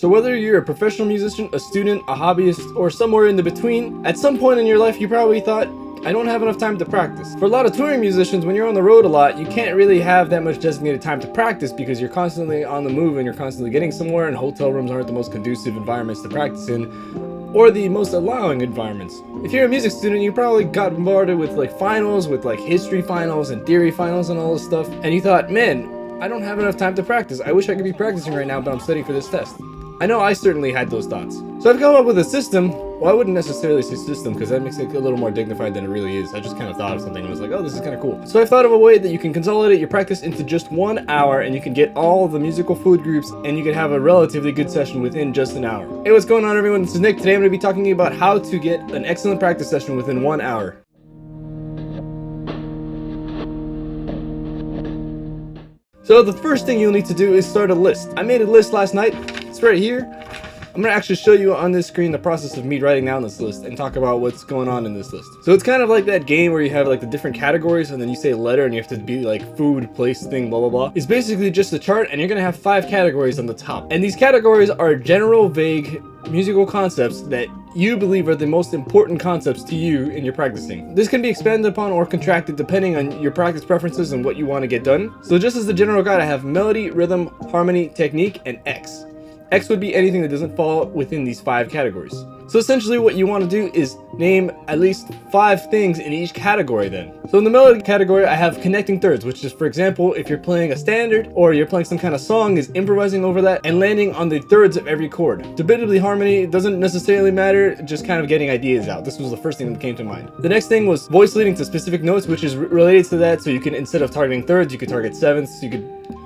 So whether you're a professional musician, a student, a hobbyist, or somewhere in the between, at some point in your life you probably thought, I don't have enough time to practice. For a lot of touring musicians, when you're on the road a lot, you can't really have that much designated time to practice because you're constantly on the move and you're constantly getting somewhere, and hotel rooms aren't the most conducive environments to practice in, or the most allowing environments. If you're a music student, you probably got bombarded with like finals, with like history finals and theory finals and all this stuff, and you thought, man, I don't have enough time to practice. I wish I could be practicing right now, but I'm studying for this test. I know I certainly had those thoughts. So I've come up with a system. Well, I wouldn't necessarily say system because that makes it a little more dignified than it really is. I just kind of thought of something and was like, oh, this is kind of cool. So I thought of a way that you can consolidate your practice into just 1 hour, and you can get all the musical fluid groups, and you can have a relatively good session within just an hour. Hey, what's going on, everyone? This is Nick. Today I'm going to be talking to you about how to get an excellent practice session within 1 hour. So the first thing you'll need to do is start a list. I made a list last night. It's right here. I'm going to actually show you on this screen the process of me writing down this list and talk about what's going on in this list. So it's kind of like that game where you have like the different categories and then you say a letter and you have to be like food, place, thing, blah, blah, blah. It's basically just a chart, and you're going to have 5 categories on the top. And these categories are general, vague musical concepts that you believe are the most important concepts to you in your practicing. This can be expanded upon or contracted depending on your practice preferences and what you want to get done. So just as the general guide, I have melody, rhythm, harmony, technique, and X. X would be anything that doesn't fall within these 5 categories. So essentially what you want to do is name at least 5 things in each category then. So in the melody category, I have connecting thirds, which is, for example, if you're playing a standard or you're playing some kind of song, is improvising over that and landing on the thirds of every chord. Debatably, harmony doesn't necessarily matter, just kind of getting ideas out. This was the first thing that came to mind. The next thing was voice leading to specific notes, which is related to that. So you can, instead of targeting thirds, you could target sevenths.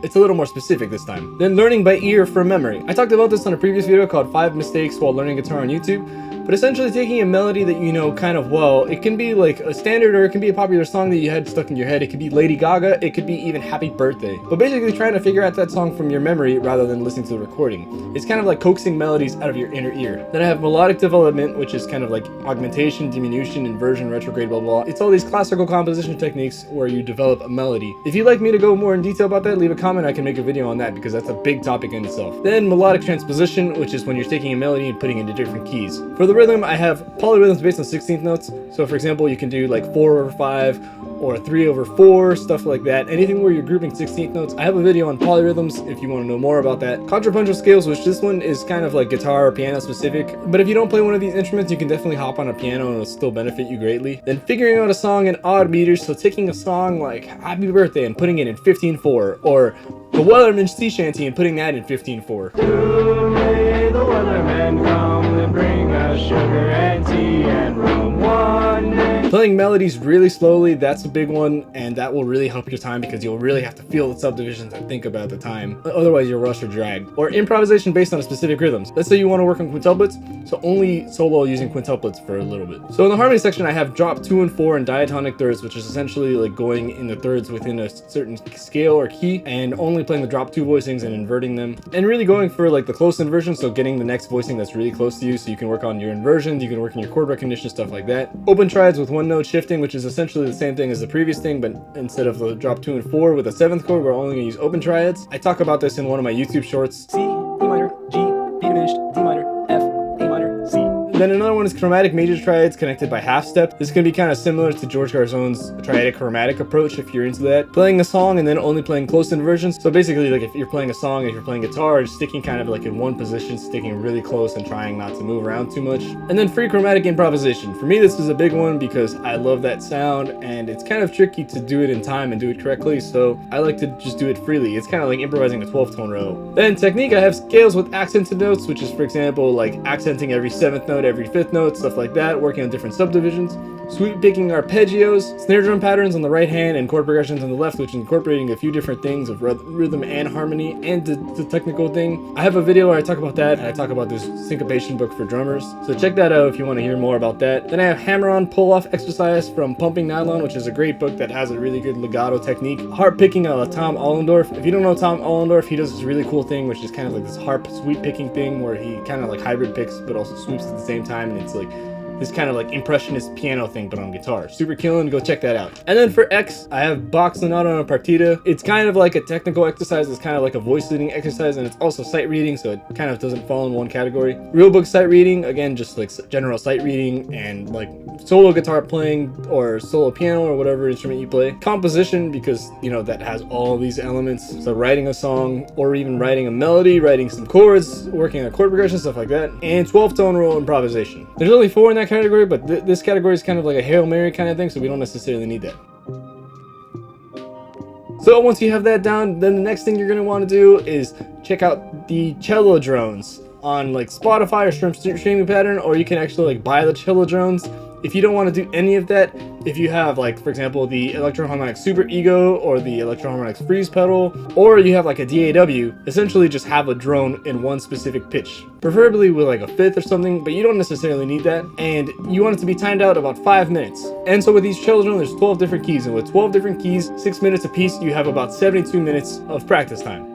It's a little more specific this time. Then learning by ear from memory. I talked about this on a previous video called 5 Mistakes While Learning Guitar on YouTube. But essentially taking a melody that you know kind of well, it can be like a standard or it can be a popular song that you had stuck in your head. It could be Lady Gaga, it could be even Happy Birthday. But basically trying to figure out that song from your memory rather than listening to the recording. It's kind of like coaxing melodies out of your inner ear. Then I have melodic development, which is kind of like augmentation, diminution, inversion, retrograde, blah, blah, blah. It's all these classical composition techniques where you develop a melody. If you'd like me to go more in detail about that, leave a comment. I can make a video on that because that's a big topic in itself. Then melodic transposition, which is when you're taking a melody and putting it into different keys. For the rhythm, I have polyrhythms based on 16th notes. So for example, you can do like 4/5 or 3/4, stuff like that. Anything where you're grouping 16th notes. I have a video on polyrhythms if you want to know more about that. Contrapuntal scales, which this one is kind of like guitar or piano specific. But if you don't play one of these instruments, you can definitely hop on a piano and it'll still benefit you greatly. Then figuring out a song in odd meters. So taking a song like Happy Birthday and putting it in 15/4, or the Wellerman's Sea Shanty and putting that in 15/4. May the Wellerman come and bring us sugar and tea and rum one day. Playing melodies really slowly, that's a big one, and that will really help your time because you'll really have to feel the subdivisions and think about the time. Otherwise you'll rush or drag. Or improvisation based on a specific rhythms. Let's say you want to work on quintuplets, so only solo using quintuplets for a little bit. So in the harmony section, I have drop 2 and 4 and diatonic thirds, which is essentially like going in the thirds within a certain scale or key and only playing the drop 2 voicings and inverting them. And really going for like the close inversion, so getting the next voicing that's really close to you so you can work on your inversions, you can work on your chord recognition, stuff like that. Open triads with 1 note shifting, which is essentially the same thing as the previous thing, but instead of the drop 2 and 4 with a 7th chord, we're only going to use open triads. I talk about this in one of my YouTube shorts. C, D minor, G, B diminished, D minor, F, A minor, C. Then another one is chromatic major triads connected by half step. This can be kind of similar to George Garzon's triadic chromatic approach if you're into that. Playing a song and then only playing close inversions. So basically, like if you're playing a song, if you're playing guitar, just sticking kind of like in one position, sticking really close and trying not to move around too much. And then free chromatic improvisation. For me, this is a big one because I love that sound and it's kind of tricky to do it in time and do it correctly. So I like to just do it freely. It's kind of like improvising a 12th tone row. Then technique, I have scales with accented notes, which is, for example, like accenting every 7th note, every 5th note, stuff like that, working on different subdivisions. Sweep picking arpeggios, snare drum patterns on the right hand, and chord progressions on the left, which is incorporating a few different things of rhythm and harmony and the technical thing. I have a video where I talk about that, and I talk about this syncopation book for drummers. So check that out if you want to hear more about that. Then I have hammer-on pull-off exercise from Pumping Nylon, which is a great book that has a really good legato technique. Harp picking a Tom Allendorf. If you don't know Tom Allendorf, he does this really cool thing, which is kind of like this harp sweep picking thing where he kind of like hybrid picks, but also swoops at the same time, and it's like this kind of like impressionist piano thing, but on guitar. Super killing, go check that out. And then for X, I have Bach Sonata on a Partita. It's kind of like a technical exercise, it's kind of like a voice leading exercise, and it's also sight reading, so it kind of doesn't fall in one category. Real book sight reading, again, just like general sight reading and like solo guitar playing or solo piano or whatever instrument you play. Composition, because you know that has all these elements, so writing a song or even writing a melody, writing some chords, working on chord progression, stuff like that. And 12-tone roll improvisation. There's only 4 in that category, but this category is kind of like a Hail Mary kind of thing, so we don't necessarily need that. So once you have that down, then the next thing you're going to want to do is check out the cello drones on like Spotify or streaming pattern, or you can actually like buy the cello drones. If you don't want to do any of that, if you have like, for example, the Electro-Harmonix Super Ego or the Electro-Harmonix Freeze pedal, or you have like a DAW, essentially just have a drone in one specific pitch, preferably with like a fifth or something, but you don't necessarily need that. And you want it to be timed out about 5 minutes. And so with these cello drones, there's 12 different keys, and with 12 different keys, 6 minutes a piece, you have about 72 minutes of practice time.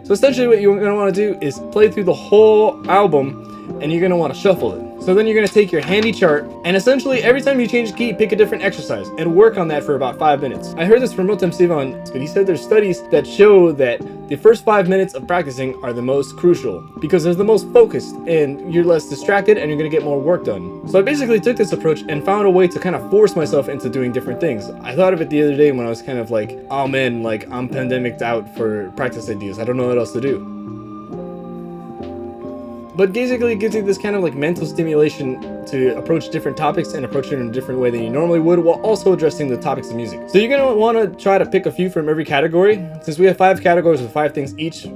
So essentially what you're going to want to do is play through the whole album, and you're going to want to shuffle it. So then you're going to take your handy chart, and essentially every time you change key, pick a different exercise and work on that for about 5 minutes. I heard this from Rotem Sivan, but he said there's studies that show that the first 5 minutes of practicing are the most crucial because they're the most focused and you're less distracted and you're going to get more work done. So I basically took this approach and found a way to kind of force myself into doing different things. I thought of it the other day when I was kind of like, oh man, like I'm pandemiced out for practice ideas. I don't know what else to do. But basically it gives you this kind of like mental stimulation to approach different topics and approach it in a different way than you normally would, while also addressing the topics of music. So you're going to want to try to pick a few from every category. Since we have 5 categories with 5 things each,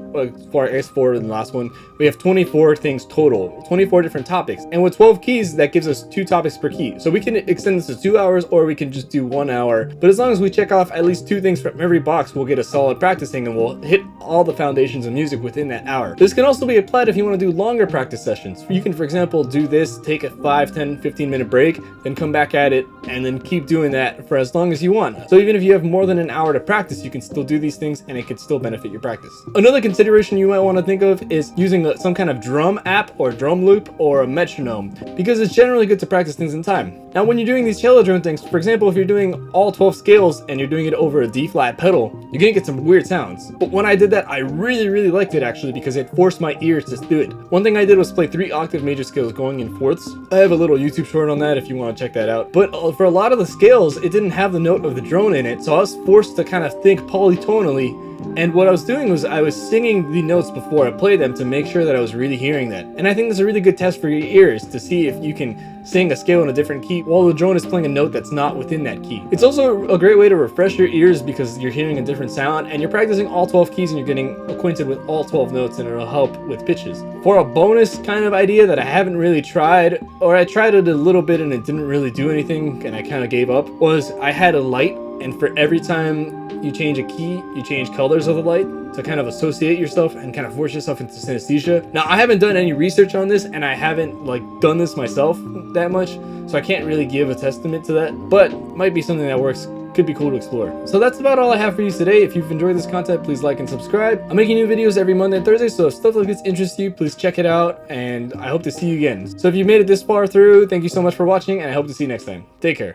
for I guess 4 in the last one, we have 24 things total, 24 different topics. And with 12 keys, that gives us 2 topics per key. So we can extend this to 2 hours, or we can just do 1 hour. But as long as we check off at least 2 things from every box, we'll get a solid practicing and we'll hit all the foundations of music within that hour. This can also be applied if you want to do longer practice sessions. You can, for example, do this, take a 5, 10, 15 minute break, then come back at it, and then keep doing that for as long as you want. So even if you have more than an hour to practice, you can still do these things and it can still benefit your practice. Another consideration you might want to think of is using some kind of drum app or drum loop or a metronome, because it's generally good to practice things in time. Now when you're doing these cello drone things, for example, if you're doing all 12 scales and you're doing it over a D flat pedal, you're gonna get some weird sounds. But when I did that, I really liked it actually, because it forced my ears to do it. One thing I did was play 3 octave major scales going in fourths. I have a little YouTube short on that if you want to check that out. But for a lot of the scales, it didn't have the note of the drone in it, so I was forced to kind of think polytonally. And what I was doing was I was singing the notes before I played them to make sure that I was really hearing that. And I think that's a really good test for your ears to see if you can sing a scale in a different key while the drone is playing a note that's not within that key. It's also a great way to refresh your ears because you're hearing a different sound and you're practicing all 12 keys and you're getting acquainted with all 12 notes, and it'll help with pitches. For a bonus kind of idea that I haven't really tried, or I tried it a little bit and it didn't really do anything and I kind of gave up, was I had a light, and for every time you change a key, you change colors of the light to kind of associate yourself and kind of force yourself into synesthesia. Now, I haven't done any research on this and I haven't like done this myself that much, so I can't really give a testament to that, but might be something that works. Could be cool to explore. So that's about all I have for you today. If you've enjoyed this content, please like and subscribe. I'm making new videos every Monday and Thursday, so if stuff like this interests you, please check it out, and I hope to see you again. So if you made it this far through, thank you so much for watching, and I hope to see you next time. Take care.